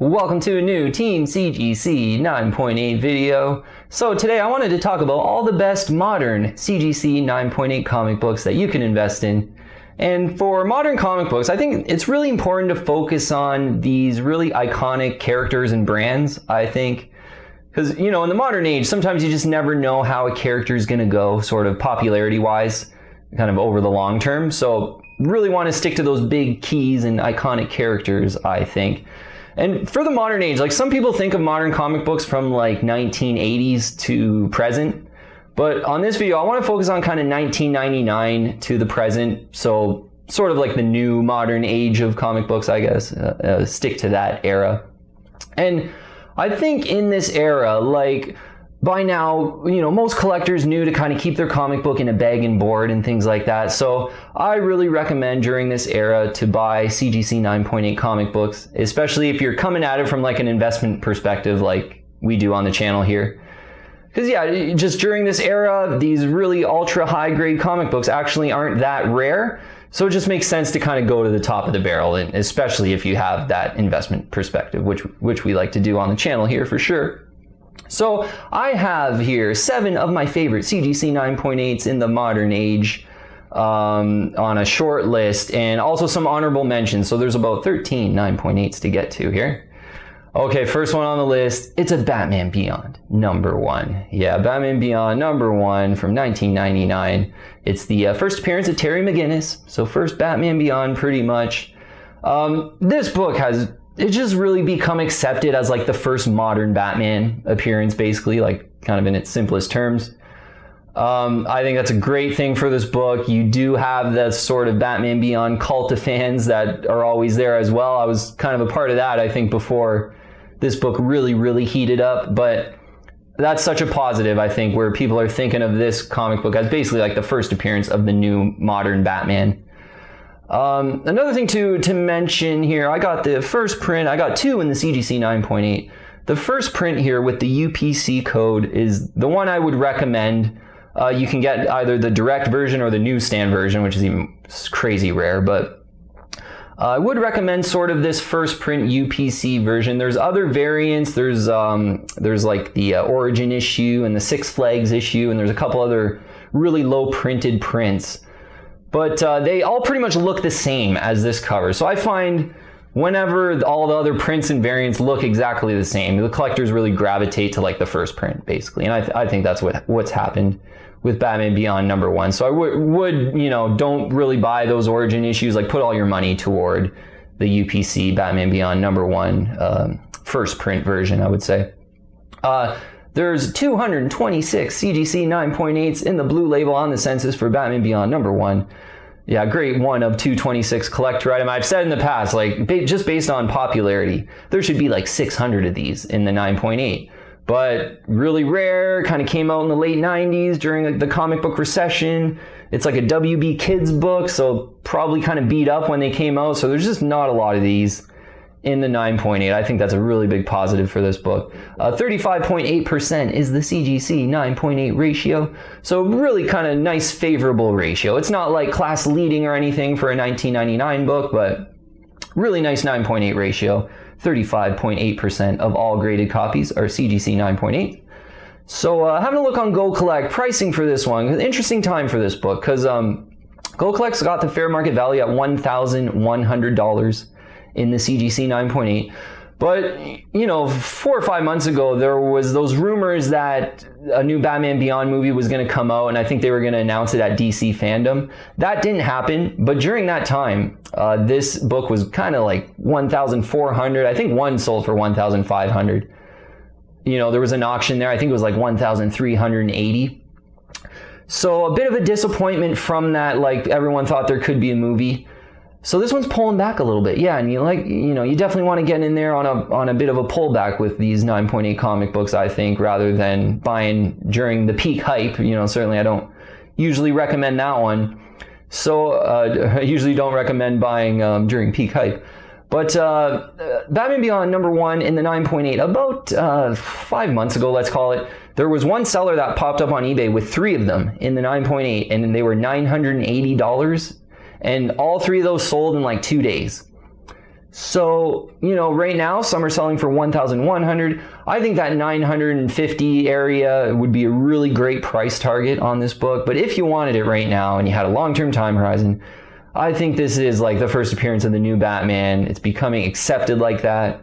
Welcome to a new Team CGC 9.8 video. So today I wanted to talk about all the best modern CGC 9.8 comic books that you can invest in. And for modern comic books, I think it's really important to focus on these really iconic characters and brands, I think. Because, you know, in the modern age, sometimes you just never know how a character is going to go, sort of popularity-wise, kind of over the long term. So really want to stick to those big keys and iconic characters, I think. And for the modern age, like some people think of modern comic books from like 1980s to present. But on this video, I want to focus on kind of 1999 to the present. So sort of like the new modern age of comic books, I guess. Stick to that era. And I think in this era, like by now, you know, most collectors knew to kind of keep their comic book in a bag and board and things like that. So I really recommend during this era to buy CGC 9.8 comic books, especially if you're coming at it from like an investment perspective like we do on the channel here. Because yeah, just during this era, these really ultra high grade comic books actually aren't that rare. So it just makes sense to kind of go to the top of the barrel, and especially if you have that investment perspective, which we like to do on the channel here for sure. So I have here 7 of my favorite CGC 9.8s in the modern age on a short list, and also some honorable mentions. So there's about 13 9.8s to get to here. Okay, first one on the list, it's a Batman Beyond #1. Yeah, Batman Beyond #1 from 1999. It's the first appearance of Terry McGinnis, so first Batman Beyond pretty much. This book has, it just really become accepted as like the first modern Batman appearance, basically, like kind of in its simplest terms. I think that's a great thing for this book. You do have that sort of Batman Beyond cult of fans that are always there as well. I was kind of a part of that, I think, before this book really heated up, but that's such a positive, I think, where people are thinking of this comic book as basically like the first appearance of the new modern Batman. Another thing to mention here, I got the first print, I got 2 in the CGC 9.8. The first print here with the UPC code is the one I would recommend. You can get either the direct version or the newsstand version, which is even crazy rare, but I would recommend sort of this first print UPC version. There's other variants. There's like the Origin issue and the Six Flags issue, and there's a couple other really low printed prints. But they all pretty much look the same as this cover. So I find whenever all the other prints and variants look exactly the same, the collectors really gravitate to like the first print, basically. And I think that's what's happened with Batman Beyond #1. So I would, you know, don't really buy those Origin issues. Like put all your money toward the UPC Batman Beyond #1 first print version, I would say. There's 226 CGC 9.8s in the blue label on the census for Batman Beyond #1. Yeah, great one of 226 collector item. I've said in the past, like just based on popularity, there should be like 600 of these in the 9.8. But really rare, kind of came out in the late 90s during the comic book recession. It's like a WB Kids book, so probably kind of beat up when they came out. So there's just not a lot of these in the 9.8. I think that's a really big positive for this book. 35.8% is the CGC 9.8 ratio. So really kind of nice favorable ratio. It's not like class leading or anything for a 1999 book, but really nice 9.8 ratio. 35.8% of all graded copies are CGC 9.8. So having a look on Go Collect, pricing for this one, interesting time for this book, because Go Collect's got the fair market value at $1,100 in the CGC 9.8. But, you know, 4 or 5 months ago, there was those rumors that a new Batman Beyond movie was going to come out, and I think they were going to announce it at DC Fandom. That didn't happen, but during that time, this book was kind of like $1,400. I think one sold for $1,500. You know, there was an auction there. I think it was like $1,380. So a bit of a disappointment from that. Like everyone thought there could be a movie. So this one's pulling back a little bit, yeah, and you definitely want to get in there on a bit of a pullback with these 9.8 comic books, I think, rather than buying during the peak hype. You know, certainly I don't usually recommend that one. So I usually don't recommend buying during peak hype. But Batman Beyond #1 in the 9.8, about 5 months ago, let's call it, there was one seller that popped up on eBay with 3 of them in the 9.8, and they were $980. And all 3 of those sold in like 2 days. So, right now some are selling for $1,100. I think that $950 area would be a really great price target on this book. But if you wanted it right now and you had a long-term time horizon, I think this is like the first appearance of the new Batman. It's becoming accepted like that.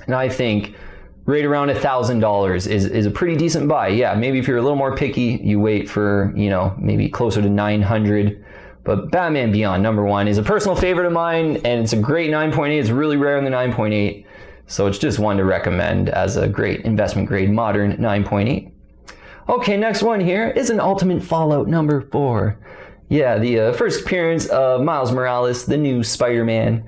And I think right around $1,000 is a pretty decent buy. Yeah, maybe if you're a little more picky, you wait for, maybe closer to $900. But Batman Beyond #1 is a personal favorite of mine, and it's a great 9.8. It's really rare in the 9.8. So it's just one to recommend as a great investment grade modern 9.8. Okay, next one here is an Ultimate Fallout #4. Yeah, the first appearance of Miles Morales, the new Spider-Man.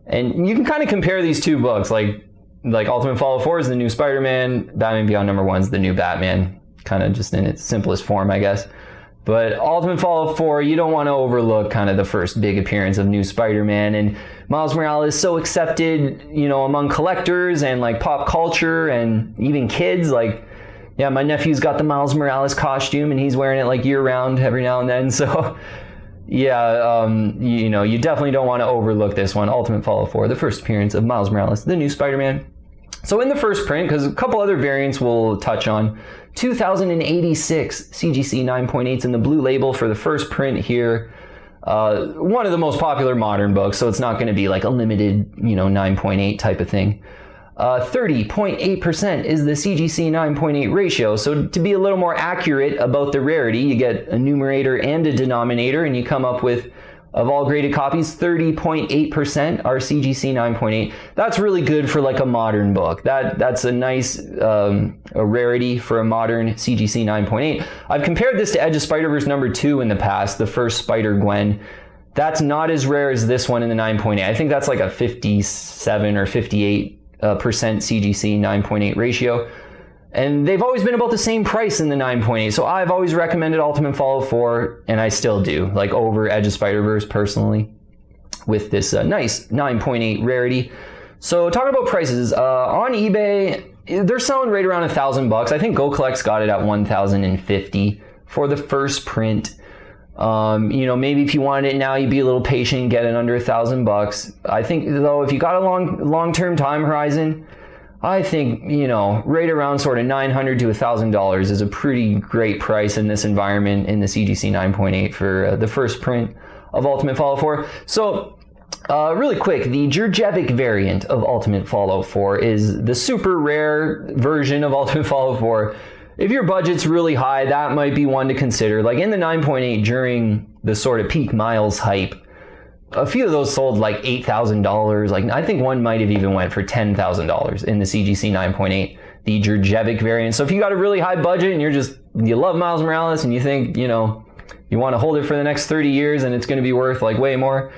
And you can kind of compare these two books, like Ultimate Fallout 4 is the new Spider-Man, Batman Beyond #1 is the new Batman, kind of just in its simplest form, I guess. But Ultimate Fallout 4, you don't want to overlook kind of the first big appearance of new Spider-Man. And Miles Morales is so accepted, among collectors and like pop culture and even kids. Like, yeah, my nephew's got the Miles Morales costume and he's wearing it like year round every now and then. So yeah, you definitely don't want to overlook this one. Ultimate Fallout 4, the first appearance of Miles Morales, the new Spider-Man. So in the first print, because a couple other variants we'll touch on, 2086 CGC 9.8's in the blue label for the first print here. One of the most popular modern books, so it's not going to be like a limited, 9.8 type of thing. 30.8% is the CGC 9.8 ratio. So to be a little more accurate about the rarity, you get a numerator and a denominator, and you come up with, of all graded copies, 30.8% are CGC 9.8. That's really good for like a modern book. That's a nice a rarity for a modern CGC 9.8. I've compared this to Edge of Spider-Verse #2 in the past, the first SpiderGwen. That's not as rare as this one in the 9.8. I think that's like a 57 or 58% CGC 9.8 ratio. And they've always been about the same price in the 9.8. So I've always recommended Ultimate Fallout 4, and I still do, like over Edge of Spider-Verse personally, with this nice 9.8 rarity. So talking about prices, on eBay, they're selling right around $1,000. I think Go Collect's got it at $1,050 for the first print. Maybe if you wanted it now, you'd be a little patient, get it under $1,000. I think though, if you got a long-term time horizon, I think, right around sort of $900 to $1,000 is a pretty great price in this environment in the CGC 9.8 for the first print of Ultimate Fallout 4. So, really quick, the Jurjevic variant of Ultimate Fallout 4 is the super rare version of Ultimate Fallout 4. If your budget's really high, that might be one to consider. Like in the 9.8, during the sort of peak Miles hype, a few of those sold like $8,000. Like I think one might have even went for $10,000 in the CGC 9.8, the Jurjevic variant. So if you got a really high budget and you love Miles Morales and you think, you want to hold it for the next 30 years and it's going to be worth like way more,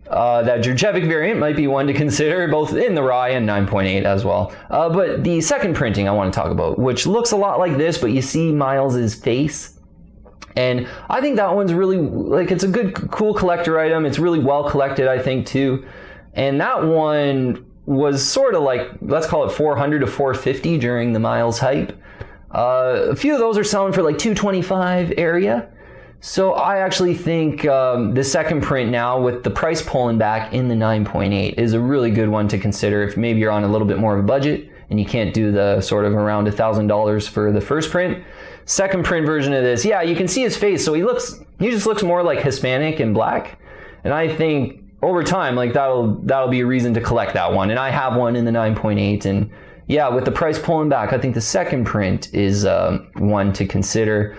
that Jurjevic variant might be one to consider, both in the Rye and 9.8 as well. But the second printing I want to talk about, which looks a lot like this, but you see Miles's face. And I think that one's really, like, it's a good, cool collector item. It's really well collected, I think, too. And that one was sort of like, let's call it $400 to $450 during the Miles hype. A few of those are selling for like $225 area. So I actually think the second print now, with the price pulling back in the 9.8, is a really good one to consider if maybe you're on a little bit more of a budget and you can't do the sort of around $1,000 for the first print. Second print version of this, yeah, you can see his face, so he just looks more like Hispanic and black. And I think over time, like that'll be a reason to collect that one. And I have one in the 9.8, and yeah, with the price pulling back, I think the second print is one to consider.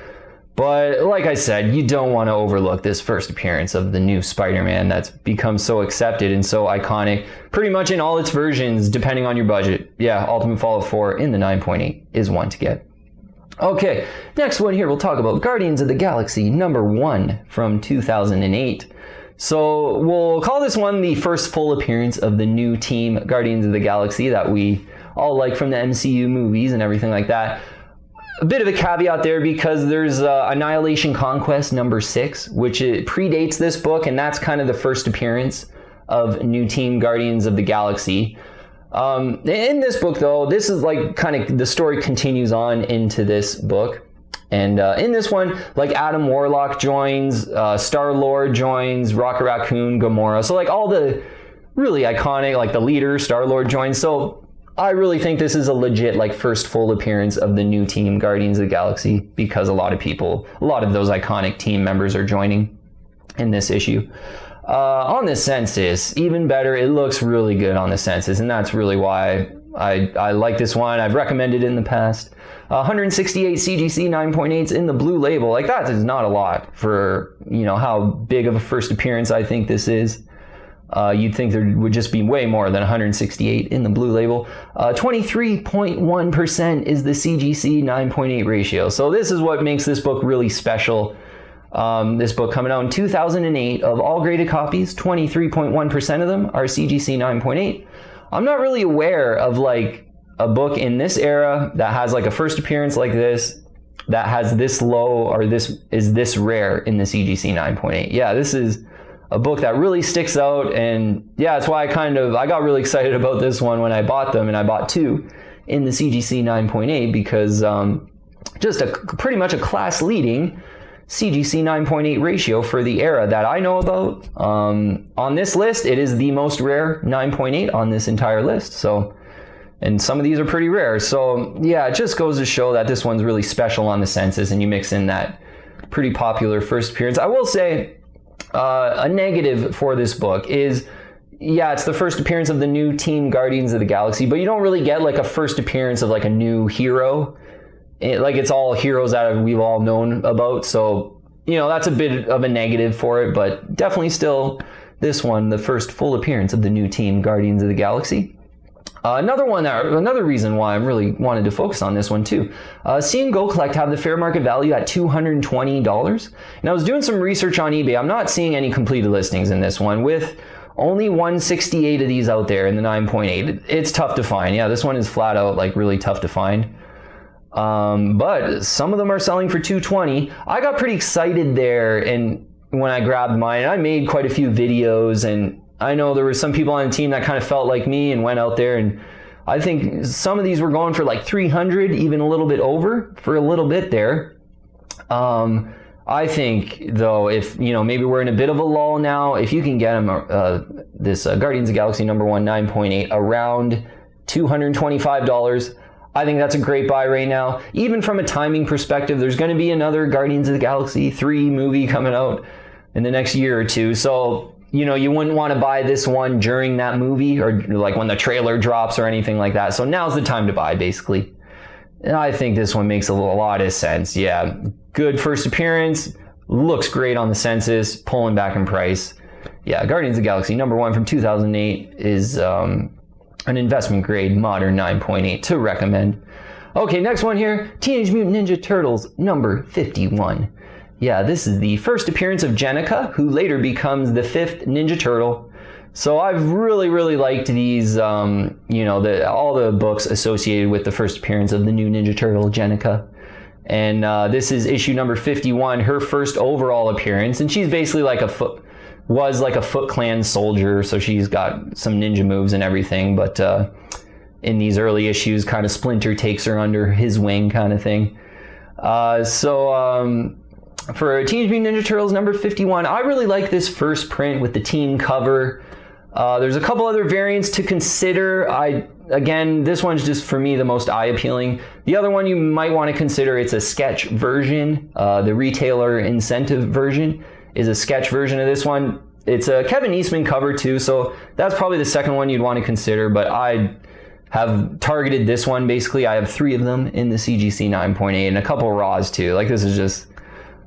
But like I said, you don't want to overlook this first appearance of the new Spider-Man that's become so accepted and so iconic, pretty much in all its versions, depending on your budget. Yeah, Ultimate Fallout 4 in the 9.8 is one to get. Okay, next one here, we'll talk about Guardians of the Galaxy #1 from 2008. So we'll call this one the first full appearance of the new team Guardians of the Galaxy that we all like from the MCU movies and everything like that. A bit of a caveat there because there's Annihilation Conquest #6, which it predates this book, and that's kind of the first appearance of new team Guardians of the Galaxy. In this book, though, this is like kind of the story continues on into this book. And in this one, like Adam Warlock joins, Star-Lord joins, Rocket Raccoon, Gamora. So like all the really iconic, like the leader, Star-Lord joins. So I really think this is a legit like first full appearance of the new team, Guardians of the Galaxy, because a lot of those iconic team members are joining in this issue. On the census, even better, it looks really good on the census, and that's really why I like this one. I've recommended it in the past. 168 CGC 9.8s in the blue label. Like, that is not a lot for, how big of a first appearance I think this is. You'd think there would just be way more than 168 in the blue label. 23.1% is the CGC 9.8 ratio. So this is what makes this book really special. This book coming out in 2008, of all graded copies, 23.1% of them are CGC 9.8. I'm not really aware of like a book in this era that has like a first appearance like this, that has this low or this is this rare in the CGC 9.8. Yeah, this is a book that really sticks out, and yeah, that's why I got really excited about this one when I bought them, and I bought two in the CGC 9.8 because just pretty much a class leading CGC 9.8 ratio for the era that I know about. On this list, it is the most rare 9.8 on this entire list. So, and some of these are pretty rare. So yeah, it just goes to show that this one's really special on the census, and you mix in that pretty popular first appearance. I will say a negative for this book is, yeah, it's the first appearance of the new team Guardians of the Galaxy, but you don't really get like a first appearance of like a new hero. It's all heroes that we've all known about, so that's a bit of a negative for it, but definitely still this one, the first full appearance of the new team Guardians of the Galaxy. Another reason why I'm really wanted to focus on this one too. Seeing Go Collect have the fair market value at $220, and I was doing some research on eBay. I'm not seeing any completed listings in this one, with only 168 of these out there in the 9.8. It's tough to find. Yeah, this one is flat out like really tough to find. But some of them are selling for $220. I got pretty excited there, and when I grabbed mine, I made quite a few videos, and I know there were some people on the team that kind of felt like me and went out there, and I think some of these were going for like 300, even a little bit over for a little bit there. I think though, if maybe we're in a bit of a lull now, if you can get them this Guardians of the Galaxy #1 9.8 around $225, I think that's a great buy right now. Even from a timing perspective, there's going to be another Guardians of the Galaxy 3 movie coming out in the next year or two. So, you wouldn't want to buy this one during that movie or like when the trailer drops or anything like that. So now's the time to buy, basically. And I think this one makes a lot of sense. Yeah, good first appearance, looks great on the census, pulling back in price. Yeah, Guardians of the Galaxy #1 from 2008 is an investment grade modern 9.8 to recommend. Okay, next one here, Teenage Mutant Ninja Turtles #51. Yeah, this is the first appearance of Jennika, who later becomes the 5th Ninja Turtle. So I've really liked these, all the books associated with the first appearance of the new Ninja Turtle, Jennika. And this is issue number 51, her first overall appearance, and she's basically like was like a Foot Clan soldier, so she's got some ninja moves and everything, but in these early issues, kind of Splinter takes her under his wing kind of thing. For Teenage Mutant Ninja Turtles #51, I really like this first print with the team cover. There's a couple other variants to consider. Again, this one's just for me the most eye-appealing. The other one you might want to consider, it's a sketch version. The retailer incentive version is a sketch version of this one. It's a Kevin Eastman cover too, so that's probably the second one you'd want to consider, but I have targeted this one. Basically, I have 3 of them in the CGC 9.8 and a couple raws too. Like, this is just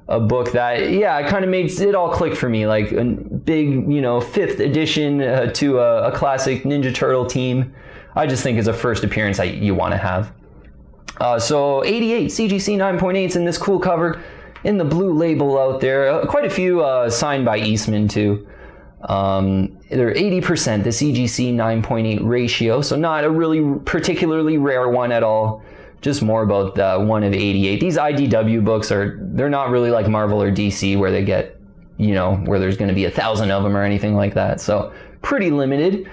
a book that, yeah, it kind of makes it all click for me. Like a big, 5th edition to a classic Ninja Turtle team. I just think is a first appearance that you want to have. So 88 CGC 9.8s in this cool cover in the blue label out there. Quite a few signed by Eastman too. They're 80% the CGC 9.8 ratio, so not a really particularly rare one at all. Just more about the one of 88. These IDW books they're not really like Marvel or DC where they get, where there's going to be 1,000 of them or anything like that. So pretty limited.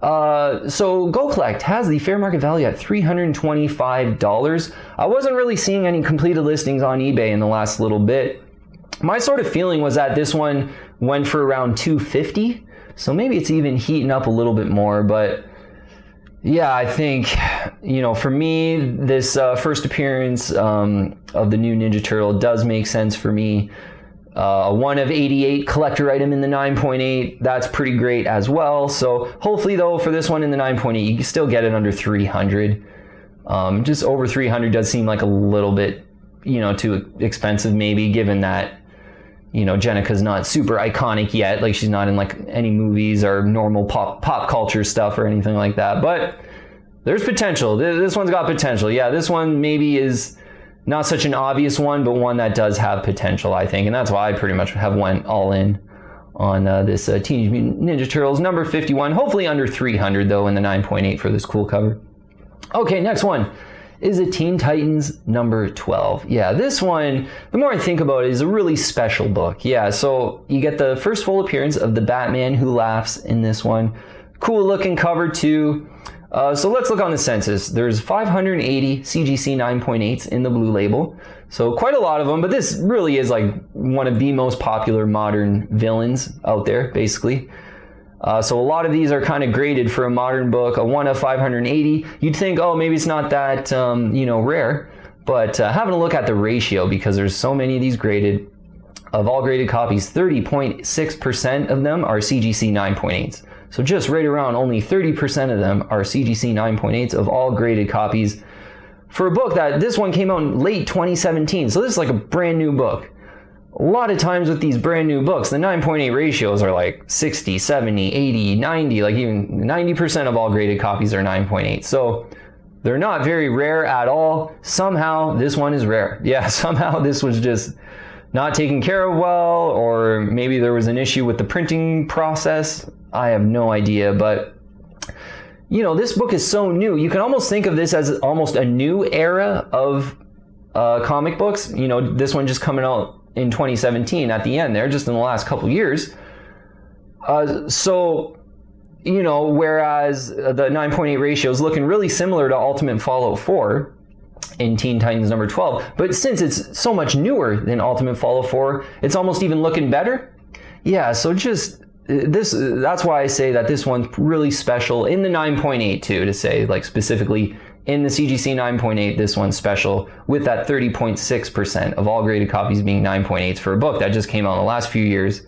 So Go Collect has the fair market value at $325. I wasn't really seeing any completed listings on eBay in the last little bit. My sort of feeling was that this one went for around $250. So maybe it's even heating up a little bit more, but yeah, I think, you know, for me, this first appearance of the new Ninja Turtle does make sense for me. A 1 of 88 collector item in the 9.8, that's pretty great as well. So hopefully though, for this one in the 9.8, you can still get it under 300. Just over 300 does seem like a little bit, you know, too expensive maybe, given that, you know, Jennika's not super iconic yet. Like, she's not in like any movies or normal pop culture stuff or anything like that. But there's potential. This one's got potential. Yeah, this one maybe is not such an obvious one, but one that does have potential, I think. And that's why I pretty much have went all in on this Teenage Mutant Ninja Turtles number 51. Hopefully under 300 though in the 9.8 for this cool cover. Okay, next one is a Teen Titans number 12. Yeah, this one, the more I think about it, is a really special book. Yeah, so you get the first full appearance of the Batman Who Laughs in this one. Cool looking cover too. So let's look on the census. There's 580 CGC 9.8s in the blue label. So quite a lot of them, but this really is like one of the most popular modern villains out there, basically. So a lot of these are kind of graded for a modern book, a 1 of 580. You'd think, oh, maybe it's not that, you know, rare, but having a look at the ratio, because there's so many of these graded, of all graded copies, 30.6% of them are CGC 9.8s. So just right around only 30% of them are CGC 9.8s of all graded copies for a book that this one came out in late 2017. So this is like a brand new book. A lot of times with these brand new books, the 9.8 ratios are like 60, 70, 80, 90, like even 90% of all graded copies are 9.8. So they're not very rare at all. Somehow this one is rare. Yeah, somehow this was just not taken care of well, or maybe there was an issue with the printing process. I have no idea, but you know, this book is so new. You can almost think of this as almost a new era of comic books. You know, this one just coming out in 2017 at the end there, just in the last couple years. So, you know, whereas the 9.8 ratio is looking really similar to Ultimate Fallout 4 in Teen Titans number 12, but since it's so much newer than Ultimate Fallout 4, it's almost even looking better. Yeah, so just this, that's why I say that this one's really special in the 9.8 too, to say like specifically in the CGC 9.8, this one's special with that 30.6% of all graded copies being 9.8s for a book that just came out in the last few years.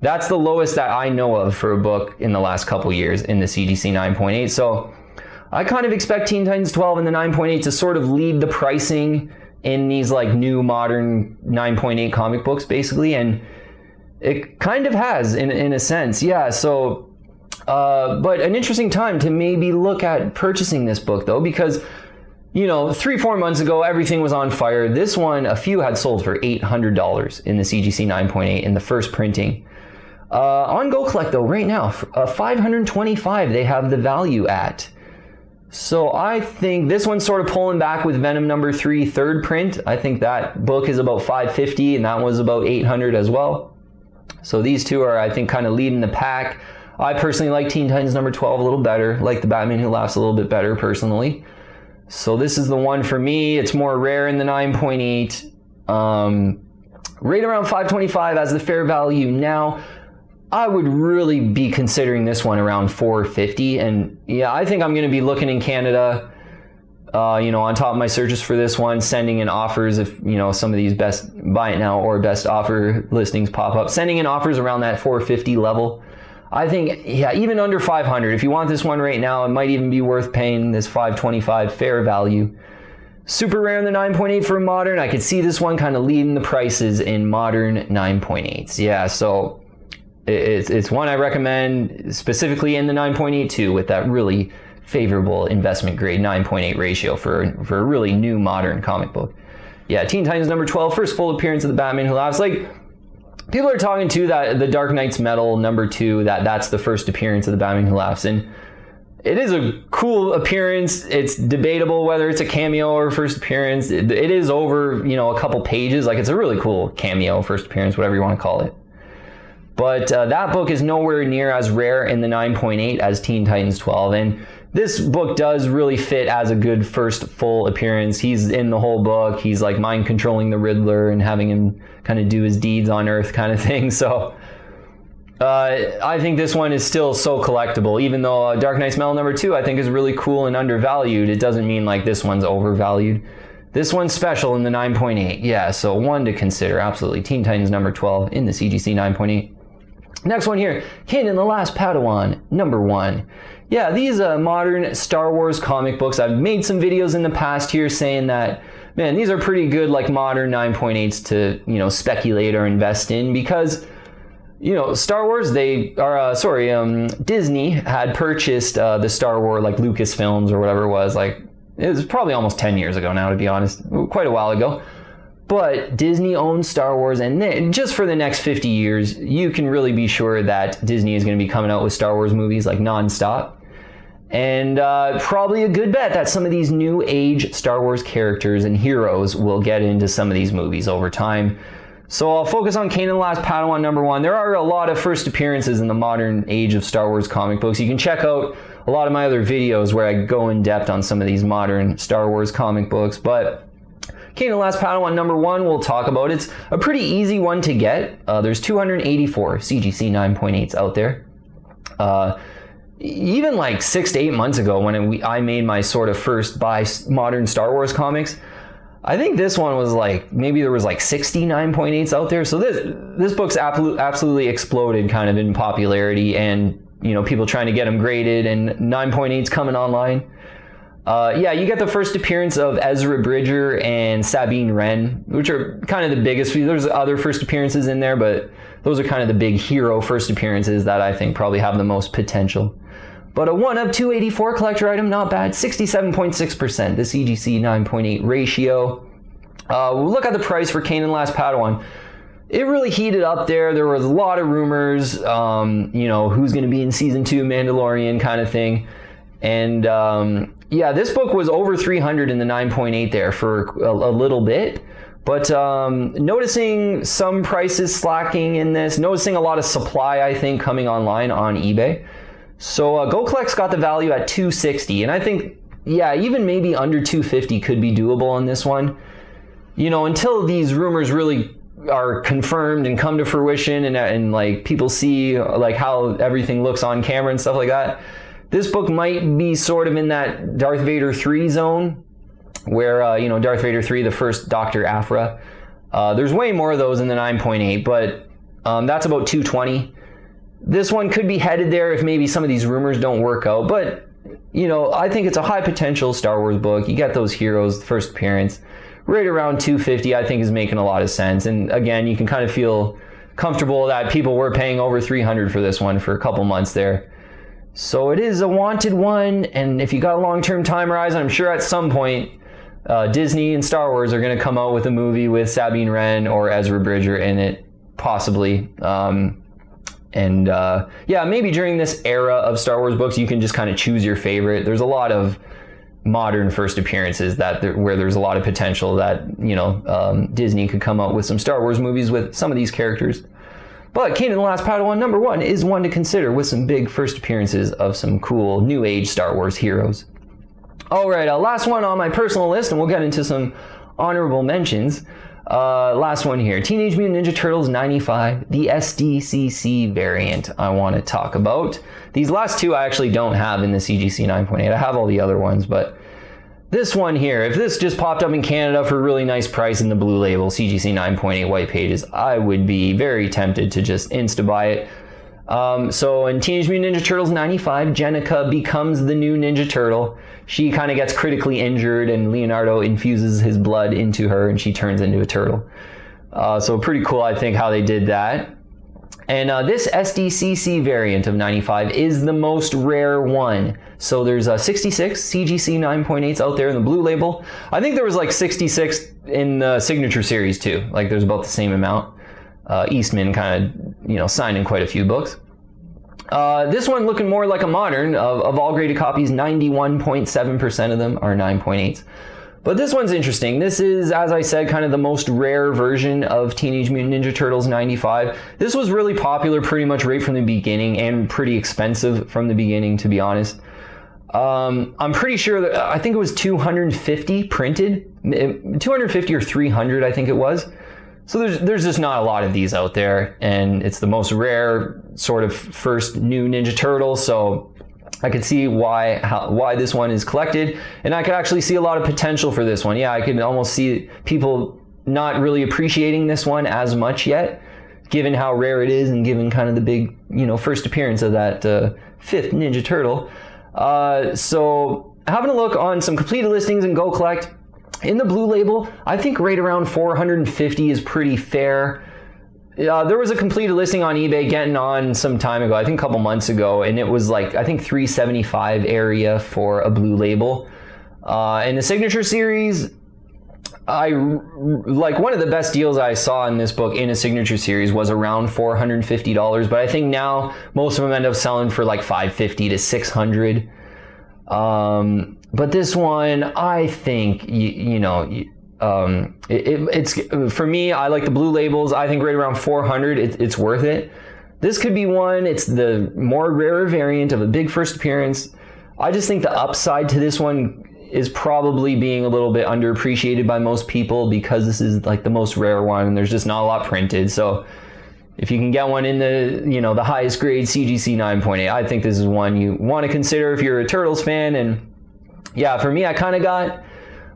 That's the lowest that I know of for a book in the last couple years in the CGC 9.8. So I kind of expect Teen Titans 12 and the 9.8 to sort of lead the pricing in these like new modern 9.8 comic books basically. And it kind of has in a sense. Yeah. So but an interesting time to maybe look at purchasing this book though, because, you know, 3-4 months ago, everything was on fire. This one, a few had sold for $800 in the CGC 9.8 in the first printing. On Go Collect though, right now, $525 they have the value at. So I think this one's sort of pulling back with Venom number 3 third print. I think that book is about $550 and that was about $800 as well. So these two are, I think, kind of leading the pack. I personally like Teen Titans number 12 a little better, like the Batman Who Laughs a little bit better personally. So this is the one for me. It's more rare in the 9.8. Right around $525 as the fair value now. I would really be considering this one around $450. And yeah, I think I'm going to be looking in Canada, you know, on top of my searches for this one, sending in offers if, you know, some of these best buy it now or best offer listings pop up, sending in offers around that $450 level. I think, yeah, even under $500, if you want this one right now, it might even be worth paying this $525 fair value. Super rare in the 9.8 for modern. I could see this one kind of leading the prices in modern 9.8s. Yeah, so it's one I recommend specifically in the 9.8 too, with that really favorable investment grade 9.8 ratio for a really new modern comic book. Yeah, Teen Titans number 12, first full appearance of the Batman Who Laughs. Like, people are talking too that the Dark Knight's Metal number 2, that's the first appearance of the Batman Who Laughs, and it is a cool appearance. It's debatable whether it's a cameo or first appearance. It is over, you know, a couple pages. Like, it's a really cool cameo, first appearance, whatever you want to call it. But that book is nowhere near as rare in the 9.8 as Teen Titans 12, and this book does really fit as a good first full appearance. He's in the whole book. He's like mind controlling the Riddler and having him kind of do his deeds on Earth kind of thing. So I think this one is still so collectible. Even though Dark Knight's Metal #2 I think is really cool and undervalued, it doesn't mean like this one's overvalued. This one's special in the 9.8. Yeah, so one to consider, absolutely. Teen Titans #12 in the CGC 9.8. Next one here, Kanan the Last Padawan, #1. Yeah, these modern Star Wars comic books, I've made some videos in the past here saying that, man, these are pretty good like modern 9.8s to, speculate or invest in because, Star Wars, Disney had purchased the Star Wars, like Lucasfilms or whatever it was, like, it was probably almost 10 years ago now, to be honest, quite a while ago. But Disney owns Star Wars, and just for the next 50 years, you can really be sure that Disney is going to be coming out with Star Wars movies like nonstop. And probably a good bet that some of these new age Star Wars characters and heroes will get into some of these movies over time. So I'll focus on Kanan the Last Padawan #1. There are a lot of first appearances in the modern age of Star Wars comic books. You can check out a lot of my other videos where I go in depth on some of these modern Star Wars comic books. But Kanan the Last Padawan #1 we'll talk about. It's a pretty easy one to get. There's 284 CGC 9.8s out there. Even like 6 to 8 months ago when I made my sort of first buy modern Star Wars comics, I think this one was like, maybe there was like 60 9.8s out there. So this book's absolutely exploded kind of in popularity and, people trying to get them graded and 9.8s coming online. Yeah, you get the first appearance of Ezra Bridger and Sabine Wren, which are kind of the biggest. There's other first appearances in there, but those are kind of the big hero first appearances that I think probably have the most potential. But a 1 of 284 collector item, not bad. 67.6%, the CGC 9.8 ratio. We'll look at the price for Kanan the Last Padawan. It really heated up there. There was a lot of rumors, who's going to be in season 2 Mandalorian kind of thing. And yeah, this book was over 300 in the 9.8 there for a little bit. But noticing some prices slacking in this, noticing a lot of supply, I think, coming online on eBay. So Go Collect's got the value at 260, and I think, yeah, even maybe under 250 could be doable on this one. Until these rumors really are confirmed and come to fruition and like people see like how everything looks on camera and stuff like that. This book might be sort of in that Darth Vader 3 zone where, Darth Vader 3, the first Dr. Aphra. There's way more of those in the 9.8, but that's about 220. This one could be headed there if maybe some of these rumors don't work out, but, I think it's a high potential Star Wars book. You get those heroes, first appearance. Right around 250, I think, is making a lot of sense. And again, you can kind of feel comfortable that people were paying over 300 for this one for a couple months there. So it is a wanted one, and if you got a long-term time horizon, I'm sure at some point Disney and Star Wars are going to come out with a movie with Sabine Wren or Ezra Bridger in it, possibly. Yeah, maybe during this era of Star Wars books, you can just kind of choose your favorite. There's a lot of modern first appearances where there's a lot of potential that, Disney could come out with some Star Wars movies with some of these characters. But Kanan the Last Padawan #1 is one to consider with some big first appearances of some cool new age Star Wars heroes. All right, last one on my personal list, and we'll get into some honorable mentions. Last one here, Teenage Mutant Ninja Turtles 95, the SDCC variant I want to talk about. These last two I actually don't have in the CGC 9.8. I have all the other ones, but this one here, if this just popped up in Canada for a really nice price in the blue label, CGC 9.8 white pages, I would be very tempted to just insta-buy it. So in Teenage Mutant Ninja Turtles 95, Jennika becomes the new Ninja Turtle. She kind of gets critically injured and Leonardo infuses his blood into her and she turns into a turtle. So pretty cool, I think, how they did that. And this SDCC variant of 95 is the most rare one. So there's 66 CGC 9.8s out there in the blue label. I think there was like 66 in the Signature series too. Like there's about the same amount. Eastman kind of, signed in quite a few books. This one looking more like a modern. Of all graded copies, 91.7% of them are 9.8s. But this one's interesting. This is, as I said, kind of the most rare version of Teenage Mutant Ninja Turtles 95. This was really popular pretty much right from the beginning and pretty expensive from the beginning, to be honest. I'm pretty sure that, I think it was 250 printed, 250 or 300, I think it was. So there's just not a lot of these out there, and it's the most rare sort of first new Ninja Turtle, so I could see why this one is collected, and I could actually see a lot of potential for this one. Yeah, I could almost see people not really appreciating this one as much yet, given how rare it is and given kind of the big, first appearance of that fifth Ninja Turtle. So having a look on some completed listings and Go Collect, in the blue label, I think right around $450 is pretty fair. There was a completed listing on eBay getting on some time ago, I think a couple months ago, and it was like, I think $375 area for a blue label. In the Signature Series, one of the best deals I saw in this book in a Signature Series was around $450, but I think now most of them end up selling for like $550 to $600. But this one, I think, it's for me, I like the blue labels. I think right around 400, it's worth it. This could be one. It's the more rarer variant of a big first appearance. I just think the upside to this one is probably being a little bit underappreciated by most people because this is like the most rare one and there's just not a lot printed. So if you can get one in the highest grade CGC 9.8, I think this is one you want to consider if you're a Turtles fan. And yeah, for me, I kind of got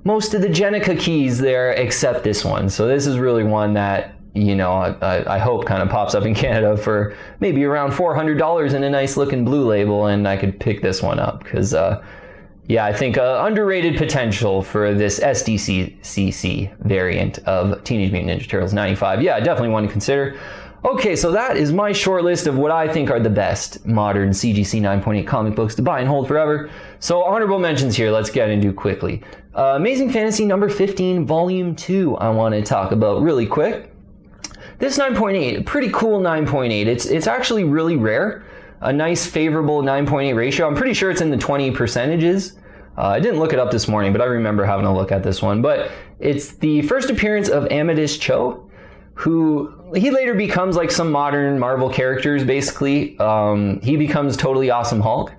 most of the Jennika keys there except this one. So this is really one that, I hope kind of pops up in Canada for maybe around $400 in a nice looking blue label, and I could pick this one up because, I think underrated potential for this SDCC variant of Teenage Mutant Ninja Turtles 95. Yeah, definitely one to consider. Okay, so that is my short list of what I think are the best modern CGC 9.8 comic books to buy and hold forever. So honorable mentions here, let's get into quickly. Amazing Fantasy number 15, volume 2, I want to talk about really quick. This 9.8, pretty cool 9.8. It's actually really rare. A nice favorable 9.8 ratio. I'm pretty sure it's in the 20 percentages. I didn't look it up this morning, but I remember having a look at this one. But it's the first appearance of Amadeus Cho, who he later becomes like some modern Marvel characters, basically. He becomes Totally Awesome Hulk.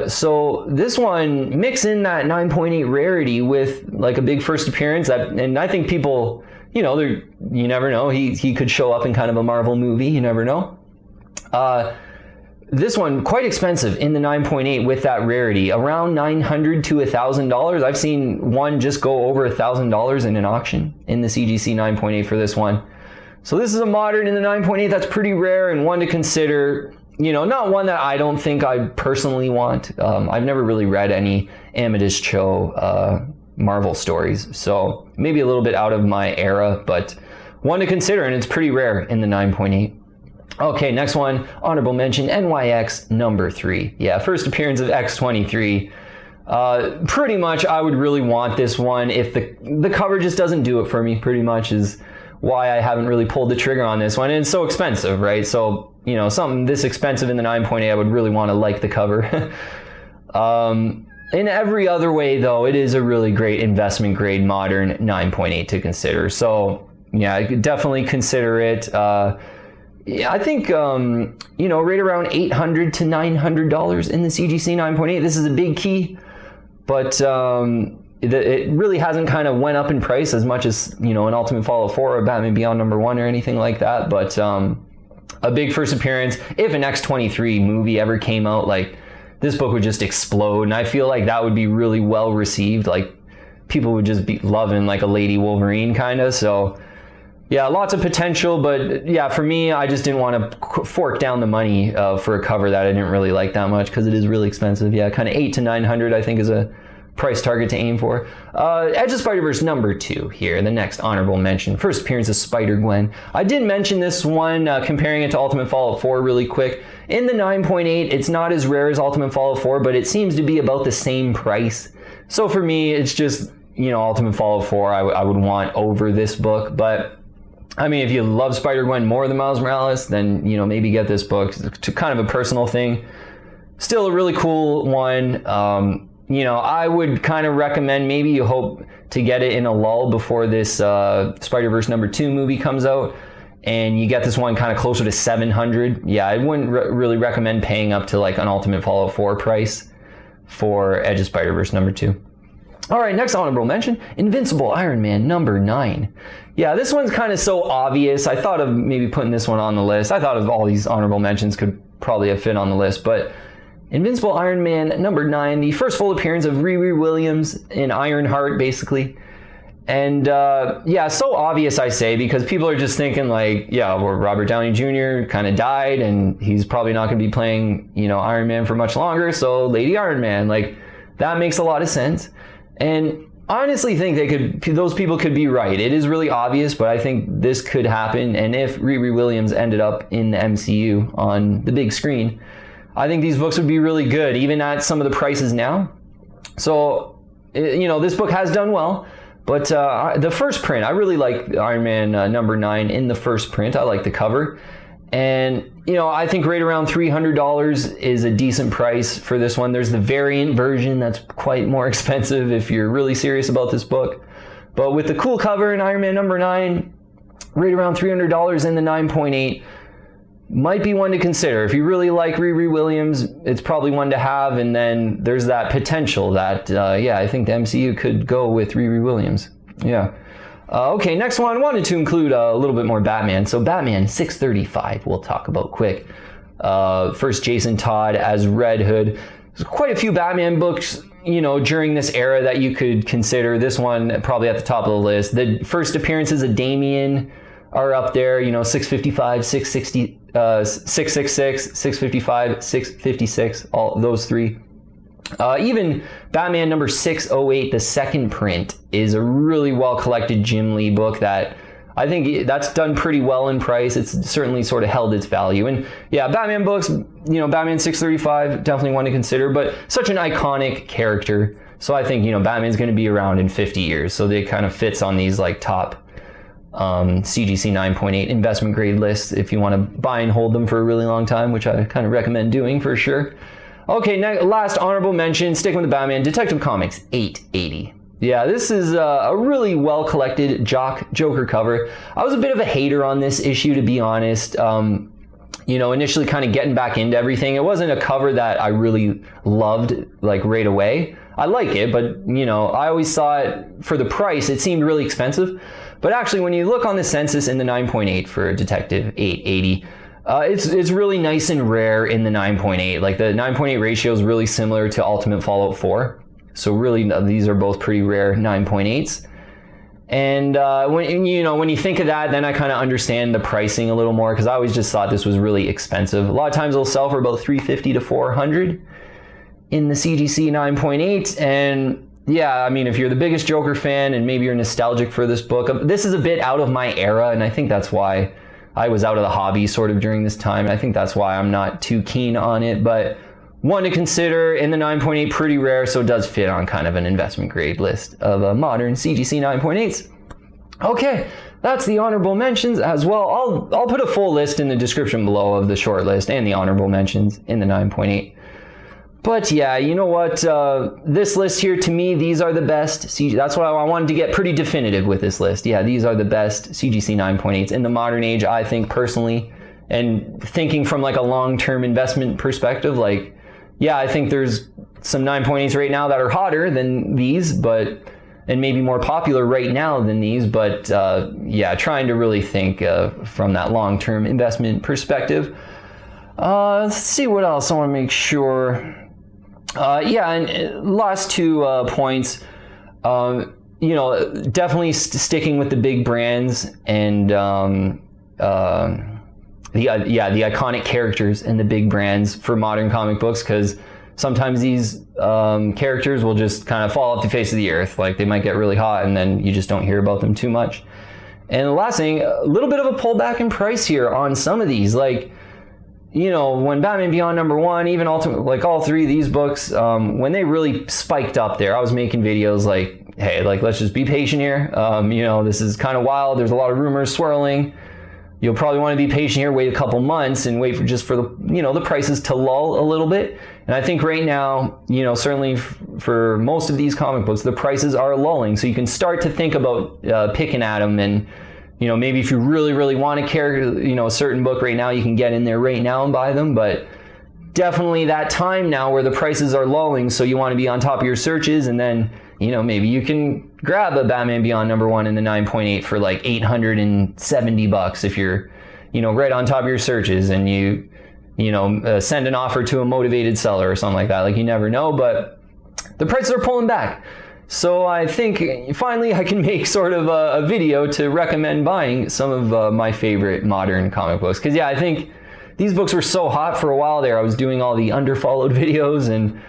So this one, mix in that 9.8 rarity with like a big first appearance, and I think people, you never know. He could show up in kind of a Marvel movie, you never know. This one, quite expensive in the 9.8 with that rarity, around $900 to $1,000. I've seen one just go over $1,000 in an auction in the CGC 9.8 for this one. So this is a modern in the 9.8 that's pretty rare and one to consider. Not one that I don't think I personally want. I've never really read any Amadeus Cho Marvel stories, so maybe a little bit out of my era, but one to consider, and it's pretty rare in the 9.8. Okay, next one, honorable mention, NYX number 3. Yeah, first appearance of X23. Pretty much I would really want this one if the cover just doesn't do it for me, pretty much is why I haven't really pulled the trigger on this one. And it's so expensive, right? So, something this expensive in the 9.8, I would really want to like the cover. In every other way, though, it is a really great investment grade modern 9.8 to consider. So, yeah, I could definitely consider it. I think, right around $800 to $900 in the CGC 9.8. This is a big key, but it really hasn't kind of went up in price as much as, an Ultimate Fallout 4 or Batman Beyond number 1 or anything like that. But a big first appearance, if an X23 movie ever came out, like, this book would just explode. And I feel like that would be really well received. Like, people would just be loving, like, a Lady Wolverine kind of. So, yeah, lots of potential. But, yeah, for me, I just didn't want to fork down the money for a cover that I didn't really like that much because it is really expensive. Yeah, kind of $800 to $900, I think, is a price target to aim for. Edge of Spider-Verse number 2 here, the next honorable mention. First appearance of SpiderGwen. I did mention this one, comparing it to Ultimate Fallout 4 really quick. In the 9.8, it's not as rare as Ultimate Fallout 4, but it seems to be about the same price. So for me, it's just, Ultimate Fallout 4 I would want over this book. But, I mean, if you love Spider-Gwen more than Miles Morales, then, maybe get this book. It's kind of a personal thing. Still a really cool one. I would kind of recommend maybe you hope to get it in a lull before this Spider-Verse number 2 movie comes out, and you get this one kind of closer to $700. Yeah, I wouldn't really recommend paying up to like an Ultimate Fallout 4 price for Edge of Spider-Verse number 2. All right, next honorable mention, Invincible Iron Man number 9. Yeah, this one's kind of so obvious. I thought of maybe putting this one on the list. I thought of all these honorable mentions could probably have fit on the list, but Invincible Iron Man number 9, the first full appearance of Riri Williams in Ironheart, basically. And yeah, so obvious, I say, because people are just thinking like, yeah, well, Robert Downey Jr. kind of died and he's probably not going to be playing, you know, Iron Man for much longer, so Lady Iron Man, like, that makes a lot of sense. And I honestly think those people could be right. It is really obvious, but I think this could happen. And if Riri Williams ended up in the MCU on the big screen, I think these books would be really good, even at some of the prices now. So, you know, this book has done well, but the first print, I really like Iron Man number 9 in the first print. I like the cover. And, you know, I think right around $300 is a decent price for this one. There's the variant version that's quite more expensive if you're really serious about this book. But with the cool cover in Iron Man number 9, right around $300 in the 9.8, might be one to consider. If you really like Riri Williams, it's probably one to have. And then there's that potential that, yeah, I think the MCU could go with Riri Williams. Yeah. Okay, next one, I wanted to include a little bit more Batman. So Batman 635, we'll talk about quick. First Jason Todd as Red Hood. There's quite a few Batman books, you know, during this era that you could consider. This one probably at the top of the list. The first appearances of Damian are up there, you know, 655, 660, 666, 655, 656, all those three. Even Batman number 608, the second print, is a really well collected Jim Lee book that I think that's done pretty well in price. It's certainly sort of held its value. And yeah, Batman books, you know, Batman 635, definitely one to consider, but such an iconic character. So I think, you know, Batman's going to be around in 50 years. So they kind of fits on these like top CGC 9.8 investment grade lists if you want to buy and hold them for a really long time, which I kind of recommend doing for sure. Okay, last honorable mention, sticking with the Batman, Detective Comics 880. Yeah, this is a really well-collected Joker cover. I was a bit of a hater on this issue, to be honest. You know, initially kind of getting back into everything. It wasn't a cover that I really loved, like, right away. I like it, but, you know, I always saw it for the price. It seemed really expensive. But actually, when you look on the census in the 9.8 for Detective 880, it's really nice and rare in the 9.8. Like the 9.8 ratio is really similar to Ultimate Fallout 4. So really, these are both pretty rare 9.8s. And when you think of that, then I kind of understand the pricing a little more, because I always just thought this was really expensive. A lot of times they'll sell for about $350 to $400 in the CGC 9.8. And yeah, I mean, if you're the biggest Joker fan and maybe you're nostalgic for this book, this is a bit out of my era, and I think that's why I was out of the hobby sort of during this time. I think that's why I'm not too keen on it, but one to consider in the 9.8, pretty rare, so it does fit on kind of an investment grade list of modern CGC 9.8s. Okay, that's the honorable mentions as well. I'll put a full list in the description below of the short list and the honorable mentions in the 9.8. But yeah, you know what? This list here, to me, these are the best. That's why I wanted to get pretty definitive with this list. Yeah, these are the best CGC 9.8s in the modern age, I think, personally. And thinking from like a long-term investment perspective, like, yeah, I think there's some 9.8s right now that are hotter than these, and maybe more popular right now than these. But yeah, trying to really think from that long-term investment perspective. Let's see what else I want to make sure. Yeah, and last 2 points, you know, definitely sticking with the big brands and the iconic characters and the big brands for modern comic books, because sometimes these characters will just kind of fall off the face of the earth. Like, they might get really hot and then you just don't hear about them too much. And the last thing, a little bit of a pullback in price here on some of these. Like, you know, when Batman Beyond #1, even Ultimate, like all 3 of these books, when they really spiked up there, I was making videos like, hey, like, let's just be patient here. You know, this is kind of wild. There's a lot of rumors swirling. You'll probably want to be patient here, wait a couple months and wait for the, you know, the prices to lull a little bit. And I think right now, you know, certainly for most of these comic books, the prices are lulling. So you can start to think about picking at them. And, you know, maybe if you really, really want to carry, you know, a certain book right now, you can get in there right now and buy them. But definitely that time now where the prices are lulling, so you want to be on top of your searches. And then you know, maybe you can grab a Batman Beyond #1 in the 9.8 for like $870 if you're, you know, right on top of your searches, and you know, send an offer to a motivated seller or something like that. Like, you never know, but the prices are pulling back. So I think finally I can make sort of a video to recommend buying some of my favorite modern comic books. Because yeah, I think these books were so hot for a while there. I was doing all the underfollowed videos, and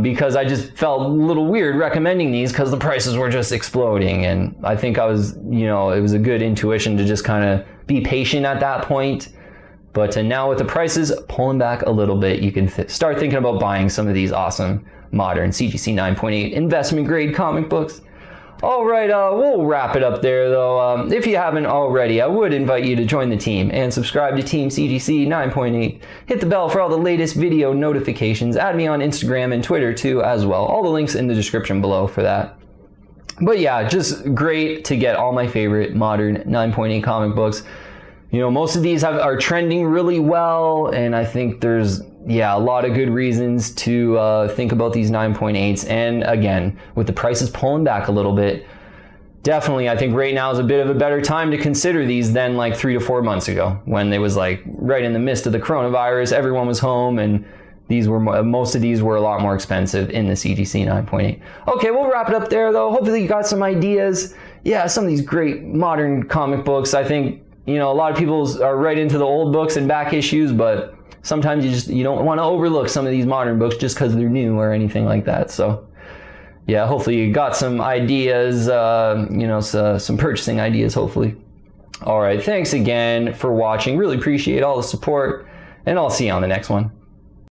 because I just felt a little weird recommending these because the prices were just exploding. And I think I was, you know, it was a good intuition to just kind of be patient at that point. But now with the prices pulling back a little bit, you can start thinking about buying some of these awesome modern CGC 9.8 investment grade comic books. All right, we'll wrap it up there though. If you haven't already, I would invite you to join the team and subscribe to Team CGC 9.8. Hit the bell for all the latest video notifications. Add me on Instagram and Twitter too as well. All the links in the description below for that. But yeah, just great to get all my favorite modern 9.8 comic books. You know, most of these are trending really well, and I think there's, yeah, a lot of good reasons to think about these 9.8s. And again, with the prices pulling back a little bit, definitely I think right now is a bit of a better time to consider these than like 3 to 4 months ago, when it was like right in the midst of the coronavirus, everyone was home, and these were most of these were a lot more expensive in the CGC 9.8. Okay, we'll wrap it up there though. Hopefully you got some ideas. Yeah, some of these great modern comic books. I think, you know, a lot of people are right into the old books and back issues, but sometimes you don't want to overlook some of these modern books just because they're new or anything like that. So yeah, hopefully you got some ideas, you know, some purchasing ideas, hopefully. All right, thanks again for watching. Really appreciate all the support, and I'll see you on the next one.